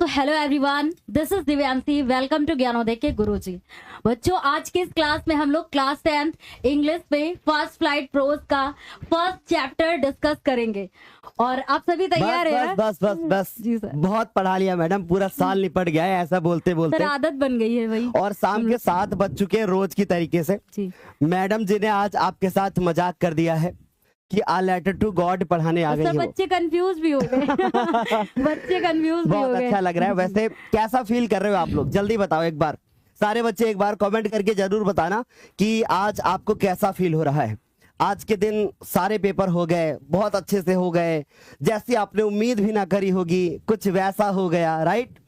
तो hello everyone, this is Divyanshi. Welcome to Gyanoday के गुरुजी। बच्चों, आज के इस क्लास में हम लोग क्लास 10th इंग्लिश में फर्स्ट फ्लाइट प्रोज का फर्स्ट चैप्टर डिस्कस करेंगे। और आप सभी तैयार हैं? बस जी सर। बहुत पढ़ा लिया मैडम, पूरा साल निपट गया है ऐसा बोलते सर बोलते। आदत बन गई है भाई। और शाम के 7 बज चुके हैं रोज की तरीके से। जी मैडम जी ने आज आपके साथ मजाक कर दिया है कि आ लेटर टू गॉड पढ़ाने आ गई सर, हो। बच्चे कंफ्यूज भी हो गए। बच्चे कंफ्यूज भी हो बहुत गए। अच्छा लग रहा है। वैसे कैसा फील कर रहे हो आप लोग, जल्दी बताओ एक बार। सारे बच्चे एक बार कमेंट करके जरूर बताना कि आज आपको कैसा फील हो रहा है। आज के दिन सारे पेपर हो गए, बहुत अच्छे से हो गए, जैसी आपने उम्मीद भी ना करी होगी कुछ वैसा हो गया, राइट।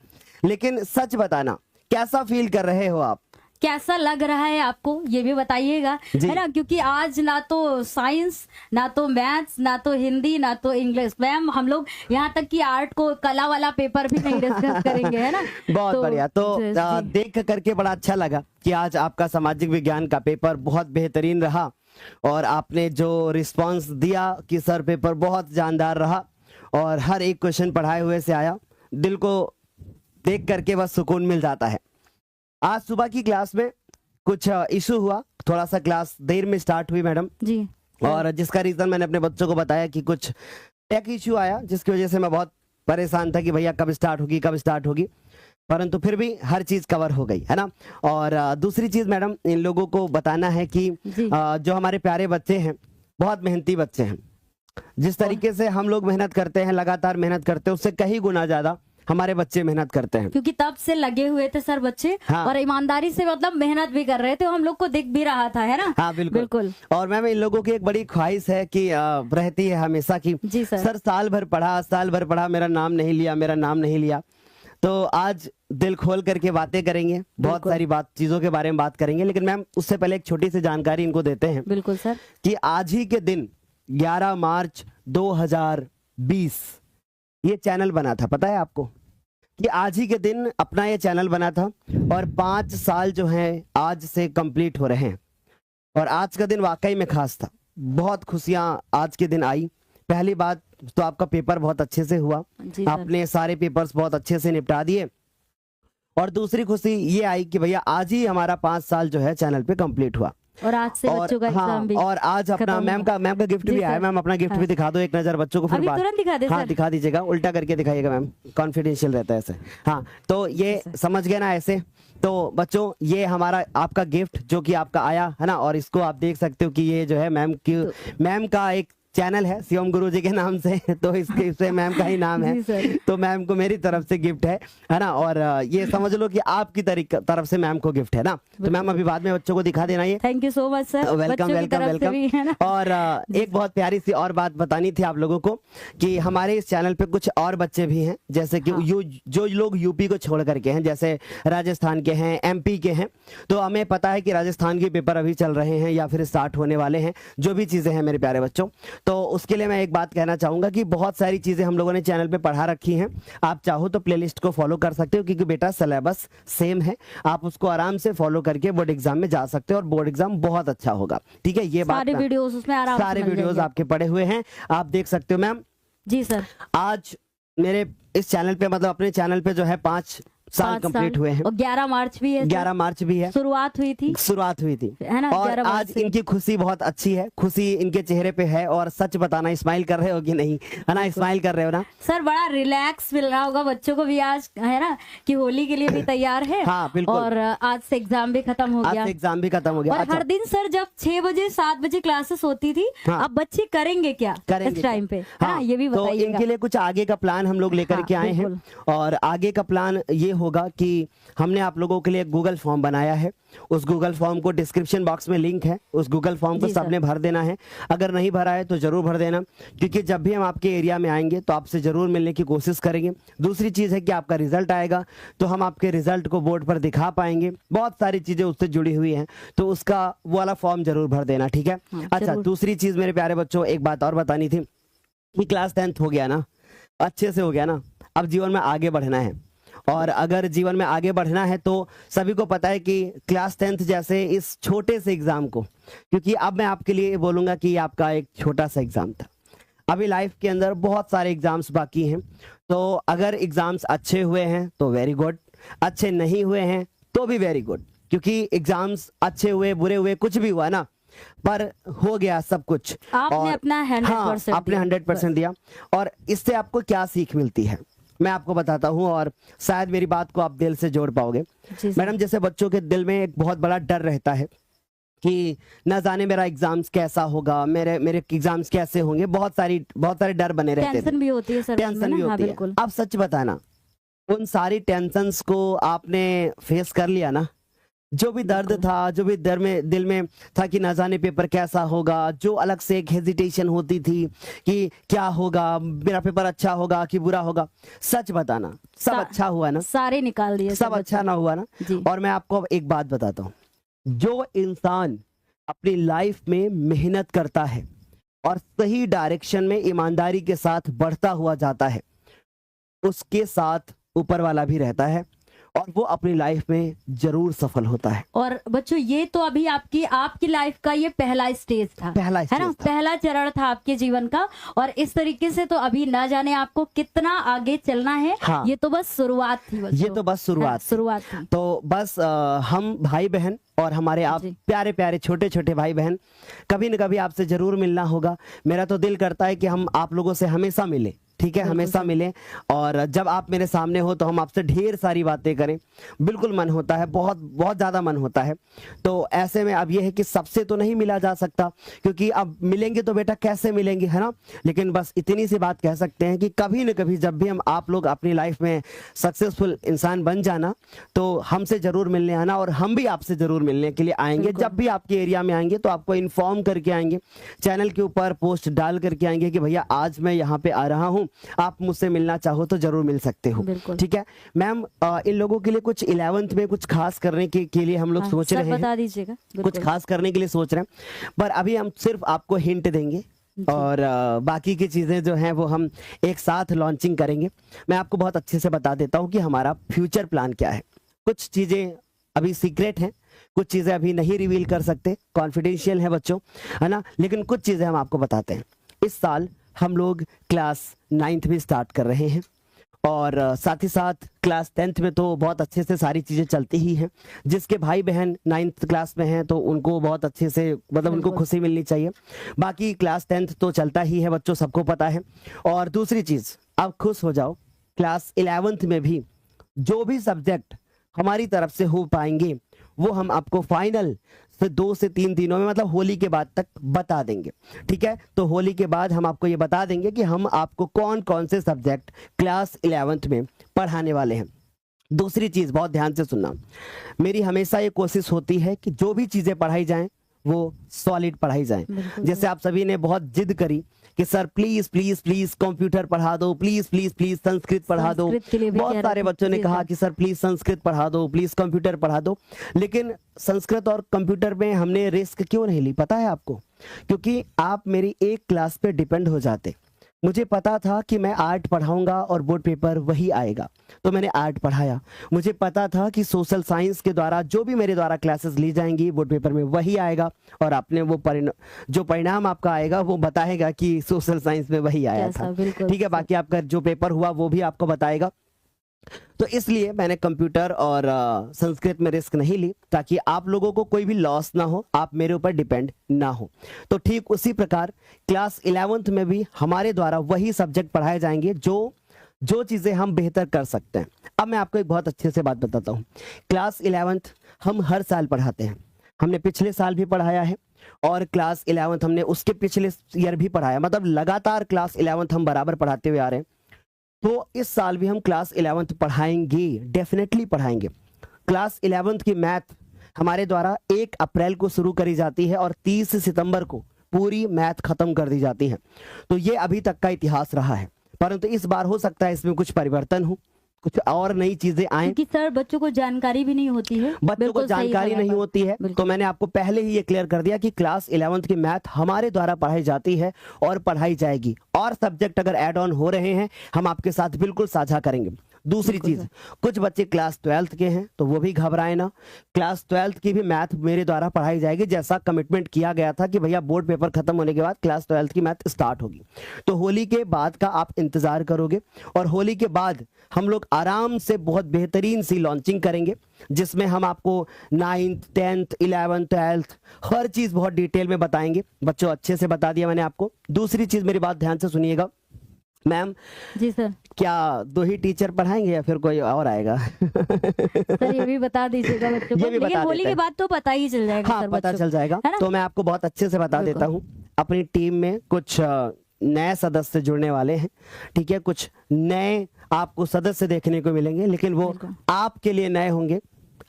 लेकिन सच बताना, कैसा फील कर रहे हो आप? कैसा लग रहा है आपको ये भी बताइएगा, जी। है ना। क्योंकि आज ना तो साइंस, ना तो मैथ्स, ना तो हिंदी, ना तो इंग्लिश, मैम हम लोग यहाँ तक कि आर्ट को कला वाला पेपर भी नहीं डिस्कस करेंगे, है ना। बहुत बढ़िया। तो जी। देख करके बड़ा अच्छा लगा कि आज आपका सामाजिक विज्ञान का पेपर बहुत बेहतरीन रहा और आपने जो रिस्पांस दिया कि सर पेपर बहुत जानदार रहा और हर एक क्वेश्चन पढ़ाए हुए से आया, दिल को देख करके बस सुकून मिल जाता है। आज सुबह की क्लास में कुछ इशू हुआ, थोड़ा सा क्लास देर में स्टार्ट हुई मैडम, जी। और जिसका रीजन मैंने अपने बच्चों को बताया कि कुछ टेक इशू आया जिसकी वजह से मैं बहुत परेशान था कि भैया कब स्टार्ट होगी, परंतु फिर भी हर चीज कवर हो गई, है ना। और दूसरी चीज मैडम, इन लोगों को बताना है कि जो हमारे प्यारे बच्चे हैं बहुत मेहनती बच्चे हैं। जिस तरीके से हम लोग मेहनत करते हैं, लगातार मेहनत करते हैं, उससे कहीं गुना ज्यादा हमारे बच्चे मेहनत करते हैं। क्योंकि तब से लगे हुए थे सर बच्चे। हाँ। और ईमानदारी से मतलब मेहनत भी कर रहे थे, हम लोग को दिख भी रहा था, है ना। हाँ बिल्कुल। और मैम इन लोगों की एक बड़ी ख्वाहिश है कि रहती है हमेशा की, जी सर साल भर पढ़ा मेरा नाम नहीं लिया। तो आज दिल खोल करके बातें करेंगे, बहुत सारी चीजों के बारे में बात करेंगे। लेकिन मैम उससे पहले एक छोटी सी जानकारी इनको देते हैं। बिल्कुल सर। कि आज ही के दिन 11 मार्च 2020 ये चैनल बना था, पता है आपको? कि आज ही के दिन अपना ये चैनल बना था और 5 साल जो हैं आज से कंप्लीट हो रहे हैं। और आज का दिन वाकई में खास था, बहुत खुशियां आज के दिन आई। पहली बात तो आपका पेपर बहुत अच्छे से हुआ, आपने सारे पेपर्स बहुत अच्छे से निपटा दिए। और दूसरी खुशी ये आई कि भैया आज ही हमारा 5 साल जो है चैनल पे कंप्लीट हुआ। और आज से बच्चों का एग्जाम भी। और आज अपना मैम का गिफ्ट भी आया। मैम अपना गिफ्ट भी दिखा दो एक नजर बच्चों को, फिर अभी बात तुरंत दिखा दे हाँ सर। दिखा दीजिएगा, उल्टा करके दिखाइएगा मैम, कॉन्फिडेंशियल रहता है ऐसे। हाँ तो ये समझ गए ना ऐसे। तो बच्चों ये हमारा आपका गिफ्ट जो कि आपका आया है ना, और इसको आप देख सकते हो कि ये जो है मैम का एक चैनल है शिवम गुरु जी के नाम से, तो इसके मैम का ही नाम है। तो मैम को मेरी तरफ से गिफ्ट है ना। और ये समझ लो कि आपकी तरफ से मैम को गिफ्ट है ना। तो मैम अभी बाद में बच्चों को दिखा देना ये। Thank you so much sir. Welcome. और एक बहुत प्यारी सी और बात बतानी थी आप लोगों को कि हमारे इस चैनल पे कुछ और बच्चे भी हैं, जैसे कि जो लोग यूपी को छोड़ करके हैं, जैसे राजस्थान के हैं, एमपी के हैं। तो हमें पता है कि राजस्थान के पेपर अभी चल रहे हैं या फिर स्टार्ट होने वाले हैं, जो भी चीजें हैं मेरे प्यारे बच्चों। तो उसके लिए मैं एक बात कहना चाहूंगा कि बहुत सारी चीजें हम लोगों ने चैनल पे पढ़ा रखी हैं। आप चाहो तो प्लेलिस्ट को फॉलो कर सकते हो, क्योंकि बेटा सिलेबस सेम है, आप उसको आराम से फॉलो करके बोर्ड एग्जाम में जा सकते हो और बोर्ड एग्जाम बहुत अच्छा होगा। ठीक है, ये बात सारे वीडियोस उसमें आराम से सारे मिल वीडियोस जाएंगे। आपके पड़े हुए हैं, आप देख सकते हो मैम। जी सर। आज मेरे इस चैनल पे मतलब अपने चैनल पे जो है 5 साल कंप्लीट हुए हैं। और 11 मार्च भी है। 11 मार्च भी है, शुरुआत हुई थी है ना। और आज इनकी खुशी बहुत अच्छी है, खुशी इनके चेहरे पे है। और सच बताना, स्माइल कर रहे हो कि नहीं, है ना? स्माइल कर रहे हो ना सर? बड़ा रिलैक्स मिल रहा होगा बच्चों को भी आज, है ना, कि होली के लिए भी तैयार है। हाँ बिल्कुल। और आज से एग्जाम भी खत्म हो गया। और हर दिन सर जब 6 बजे 7 बजे क्लासेस होती थी, अब बच्चे करेंगे क्या इस टाइम पे? हाँ, ये भी बताइएगा। तो इनके लिए कुछ आगे का प्लान हम लोग लेकर के आए हैं। और आगे का प्लान ये होगा कि हमने आप लोगों के लिए गूगल फॉर्म बनाया है। उस गूगल फॉर्म को डिस्क्रिप्शन बॉक्स में लिंक है, उस गूगल फॉर्म को सबने भर देना है। अगर नहीं भरा है तो जरूर भर देना, क्योंकि जब भी हम आपके एरिया में आएंगे तो आपसे जरूर मिलने की कोशिश करेंगे। दूसरी चीज है कि आपका रिजल्ट आएगा तो हम आपके रिजल्ट को बोर्ड पर दिखा पाएंगे, बहुत सारी चीजें उससे जुड़ी हुई हैं, तो उसका वो वाला फॉर्म जरूर भर देना। ठीक है। अच्छा, दूसरी चीज मेरे प्यारे बच्चों, एक बात और बतानी थी कि क्लास 10th हो गया ना, अच्छे से हो गया ना, अब जीवन में आगे बढ़ना है। और अगर जीवन में आगे बढ़ना है तो सभी को पता है कि क्लास 10th जैसे इस छोटे से एग्जाम को, क्योंकि अब मैं आपके लिए बोलूंगा कि आपका एक छोटा सा एग्जाम था, अभी लाइफ के अंदर बहुत सारे एग्जाम्स बाकी हैं, तो अगर एग्जाम्स अच्छे हुए हैं तो वेरी गुड, अच्छे नहीं हुए हैं तो भी वेरी गुड, क्योंकि एग्जाम्स अच्छे हुए बुरे हुए कुछ भी हुआ ना, पर हो गया सब कुछ। आपने अपना 100% हाँ, आपने 100% दिया। और इससे आपको क्या सीख मिलती है मैं आपको बताता हूँ, और शायद मेरी बात को आप दिल से जोड़ पाओगे। मैडम, जैसे बच्चों के दिल में एक बहुत बड़ा डर रहता है कि न जाने मेरा एग्जाम्स कैसा होगा, मेरे एग्जाम्स कैसे होंगे, बहुत सारे डर बने रहते हैं, टेंशन भी होती है सर, टेंशन भी होती है। अब सच बताना, उन सारी टेंशन्स को आपने फेस कर लिया ना? जो भी दर्द था, जो भी दिल में था कि न जाने पेपर कैसा होगा, जो अलग से एक हेजिटेशन होती थी कि क्या होगा, मेरा पेपर अच्छा होगा कि बुरा होगा, सच बताना सब अच्छा हुआ ना? सारे निकाल दिए, सब अच्छा ना हुआ ना? और मैं आपको अब एक बात बताता हूँ, जो इंसान अपनी लाइफ में मेहनत करता है और सही डायरेक्शन में ईमानदारी के साथ बढ़ता हुआ जाता है, उसके साथ ऊपर वाला भी रहता है और वो अपनी लाइफ में जरूर सफल होता है। और बच्चों, ये तो अभी आपकी लाइफ का ये पहला स्टेज था, है ना? पहला चरण था आपके जीवन का, और इस तरीके से तो अभी ना जाने आपको कितना आगे चलना है। हाँ, ये तो बस शुरुआत थी बच्चों। ये तो बस शुरुआत थी। तो बस हम भाई बहन और हमारे आप प्यारे प्यारे छोटे छोटे भाई बहन, कभी न कभी आपसे जरूर मिलना होगा। मेरा तो दिल करता है कि हम आप लोगों से हमेशा मिले, ठीक है, हमेशा मिलें, और जब आप मेरे सामने हो तो हम आपसे ढेर सारी बातें करें। बिल्कुल मन होता है, बहुत बहुत ज्यादा मन होता है। तो ऐसे में अब ये है कि सबसे तो नहीं मिला जा सकता, क्योंकि अब मिलेंगे तो बेटा कैसे मिलेंगे, है ना? लेकिन बस इतनी सी बात कह सकते हैं कि कभी न कभी जब भी हम आप लोग अपनी लाइफ में सक्सेसफुल इंसान बन जाना, तो हमसे जरूर मिलने आना, और हम भी आपसे जरूर मिलने के लिए आएंगे। जब भी आपके एरिया में आएंगे तो आपको इन्फॉर्म करके आएंगे, चैनल के ऊपर पोस्ट डाल करके आएंगे कि भैया आज मैं यहाँ पे आ रहा हूँ, आप मुझसे मिलना चाहो तो जरूर मिल सकते हो, ठीक है मैम? इन लोगों के लिए कुछ 11th में कुछ खास करने के लिए हम लोग सोच रहे हैं, बता दीजिएगा। कुछ खास करने के लिए सोच रहे हैं, पर अभी हम सिर्फ आपको हिंट देंगे और बाकी की चीजें जो हैं वो हम एक साथ लॉन्चिंग करेंगे। मैं आपको बहुत अच्छे से बता देता हूँ कि हमारा फ्यूचर प्लान क्या है। कुछ चीजें अभी सीक्रेट हैं, कुछ चीजें अभी नहीं रिवील कर सकते, कॉन्फिडेंशियल है बच्चों, है ना? लेकिन कुछ चीजें हम आपको बताते हैं। इस साल हम लोग क्लास 9th में स्टार्ट कर रहे हैं, और साथ ही साथ क्लास 10th में तो बहुत अच्छे से सारी चीज़ें चलती ही हैं। जिसके भाई बहन 9th क्लास में हैं तो उनको बहुत अच्छे से, मतलब उनको खुशी मिलनी चाहिए। बाकी क्लास 10th तो चलता ही है बच्चों, सबको पता है। और दूसरी चीज़, अब खुश हो जाओ, क्लास 11th में भी जो भी सब्जेक्ट हमारी तरफ से हो पाएंगे वो हम आपको फाइनल से 2 से 3 दिनों में, मतलब होली के बाद तक बता देंगे, ठीक है? तो होली के बाद हम आपको ये बता देंगे कि हम आपको कौन कौन से सब्जेक्ट क्लास 11th में पढ़ाने वाले हैं। दूसरी चीज, बहुत ध्यान से सुनना, मेरी हमेशा ये कोशिश होती है कि जो भी चीजें पढ़ाई जाएं वो सॉलिड पढ़ाई जाएं। जैसे आप सभी ने बहुत जिद करी कि sir please please please computer पढ़ा दो, प्लीज प्लीज प्लीज संस्कृत पढ़ा दो। बहुत सारे बच्चों ने कहा कि सर प्लीज संस्कृत पढ़ा दो, प्लीज कंप्यूटर पढ़ा दो। लेकिन संस्कृत और कंप्यूटर में हमने रिस्क क्यों नहीं ली, पता है आपको? क्योंकि आप मेरी एक क्लास पे डिपेंड हो जाते। मुझे पता था कि मैं आर्ट पढ़ाऊंगा और बोर्ड पेपर वही आएगा, तो मैंने आर्ट पढ़ाया। मुझे पता था कि सोशल साइंस के द्वारा जो भी मेरे द्वारा क्लासेस ली जाएंगी बोर्ड पेपर में वही आएगा, और आपने वो जो परिणाम आपका आएगा वो बताएगा कि सोशल साइंस में वही आया था, ठीक है? बाकी आपका जो पेपर हुआ वो भी आपको बताएगा। तो इसलिए मैंने कंप्यूटर और संस्कृत में रिस्क नहीं ली, ताकि आप लोगों को कोई भी लॉस ना हो, आप मेरे ऊपर डिपेंड ना हो। तो ठीक उसी प्रकार क्लास 11th में भी हमारे द्वारा वही सब्जेक्ट पढ़ाए जाएंगे जो चीजें हम बेहतर कर सकते हैं। अब मैं आपको एक बहुत अच्छे से बात बताता हूँ। क्लास 11th हम हर साल पढ़ाते हैं, हमने पिछले साल भी पढ़ाया है, और क्लास 11th हमने उसके पिछले ईयर भी पढ़ाया, मतलब लगातार क्लास 11th हम बराबर पढ़ाते हुए आ रहे हैं। तो इस साल भी हम क्लास 11th पढ़ाएंगे, डेफिनेटली पढ़ाएंगे। क्लास 11th की मैथ हमारे द्वारा 1 अप्रैल को शुरू करी जाती है और 30 सितंबर को पूरी मैथ खत्म कर दी जाती है। तो ये अभी तक का इतिहास रहा है, परंतु इस बार हो सकता है इसमें कुछ परिवर्तन हो, कुछ और नई चीजें आए, क्योंकि सर बच्चों को जानकारी भी नहीं होती है, बच्चों को जानकारी नहीं होती है। तो मैंने आपको पहले ही ये क्लियर कर दिया कि क्लास 11th की मैथ हमारे द्वारा पढ़ाई जाती है और पढ़ाई जाएगी, और सब्जेक्ट अगर ऐड ऑन हो रहे हैं हम आपके साथ बिल्कुल साझा करेंगे। दूसरी बिल्कुल चीज, कुछ बच्चे क्लास 12th के हैं तो वो भी घबराए ना। क्लास 12th की भी मैथ मेरे द्वारा पढ़ाई जाएगी, जैसा कमिटमेंट किया गया था कि भैया बोर्ड पेपर खत्म होने के बाद क्लास 12th की मैथ स्टार्ट होगी। तो होली के बाद का आप इंतजार करोगे, और होली के बाद हम लोग आराम से बहुत बेहतरीन सी लॉन्चिंग करेंगे, जिसमें हम आपको 9th 10th 11th 12th हर चीज बहुत डिटेल में बताएंगे। बच्चों अच्छे से बता दिया मैंने आपको। दूसरी चीज, मेरी बात ध्यान से सुनिएगा मैम। जी सर। क्या 2 ही टीचर पढ़ाएंगे या फिर कोई और आएगा? सर ये भी बता दीजिएगा बच्चों को, ये भी लेकिन बता होली देते के हैं। बाद तो पता ही चल जाएगा हाँ सर पता बच्चों चल को, जाएगा। है ना? तो मैं आपको बहुत अच्छे से बता देता हूँ। अपनी टीम में कुछ नए सदस्य जुड़ने वाले हैं, ठीक है। कुछ नए आपको सदस्य देखने को मिलेंगे, लेकिन वो बिल्कुल। आपके लिए नए होंगे,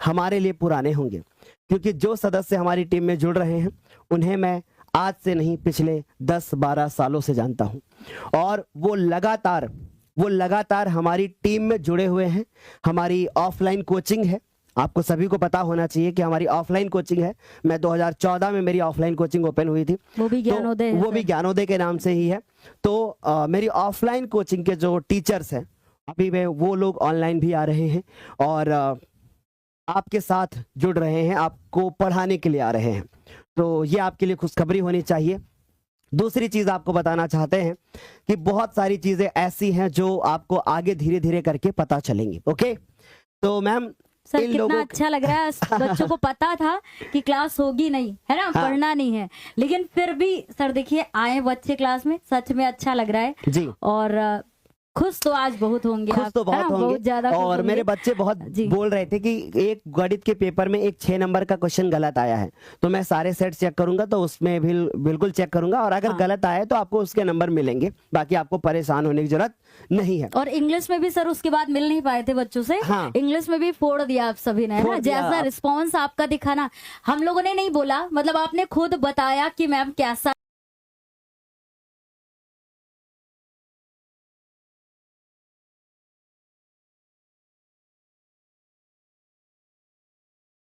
हमारे लिए पुराने होंगे, क्योंकि जो सदस्य हमारी टीम में जुड़ रहे हैं उन्हें मैं आज से नहीं पिछले 10-12 सालों से जानता हूं, और वो लगातार हमारी टीम में जुड़े हुए हैं। हमारी ऑफलाइन कोचिंग है, आपको सभी को पता होना चाहिए कि हमारी ऑफलाइन कोचिंग है। मैं 2014 में मेरी ऑफलाइन कोचिंग ओपन हुई थी, वो भी ज्ञानोदय है वो भी सर। ज्ञानोदय के नाम से ही है। तो मेरी ऑफलाइन कोचिंग के जो टीचर्स हैं अभी में, वो लोग ऑनलाइन भी आ रहे हैं और आपके साथ जुड़ रहे हैं, आपको पढ़ाने के लिए आ रहे हैं। तो ये आपके लिए खुशखबरी होनी चाहिए। दूसरी चीज आपको बताना चाहते हैं कि बहुत सारी चीजें ऐसी हैं जो आपको आगे धीरे धीरे करके पता चलेंगी। ओके, तो मैम सर इन कितना लोगों अच्छा लग रहा है, बच्चों को पता था कि क्लास होगी नहीं, है ना, हाँ। पढ़ना नहीं है, लेकिन फिर भी सर देखिए आए बच्चे क्लास में, सच में अच्छा लग रहा है। जी, और खुश तो आज बहुत होंगे खुश आप, तो है बहुत ना? होंगे। बहुत ज्यादा खुश और होंगे। मेरे बच्चे बहुत जी। बोल रहे थे कि एक गणित के पेपर में एक 6 नंबर का क्वेश्चन गलत आया है, तो मैं सारे सेट चेक करूंगा, तो उसमें भी बिल्कुल चेक करूंगा, और अगर हाँ। गलत आया है तो आपको उसके नंबर मिलेंगे, बाकी आपको परेशान होने की जरूरत नहीं है। और इंग्लिश में भी सर उसके बाद मिल नहीं पाए थे बच्चों से, हाँ। इंग्लिश में भी फोड़ दिया आप सभी ने, है ना? फोड़ दिया जैसा आप। रिस्पॉन्स आपका दिखा ना, हम लोगों ने नहीं बोला, मतलब आपने खुद बताया कि मैम कैसा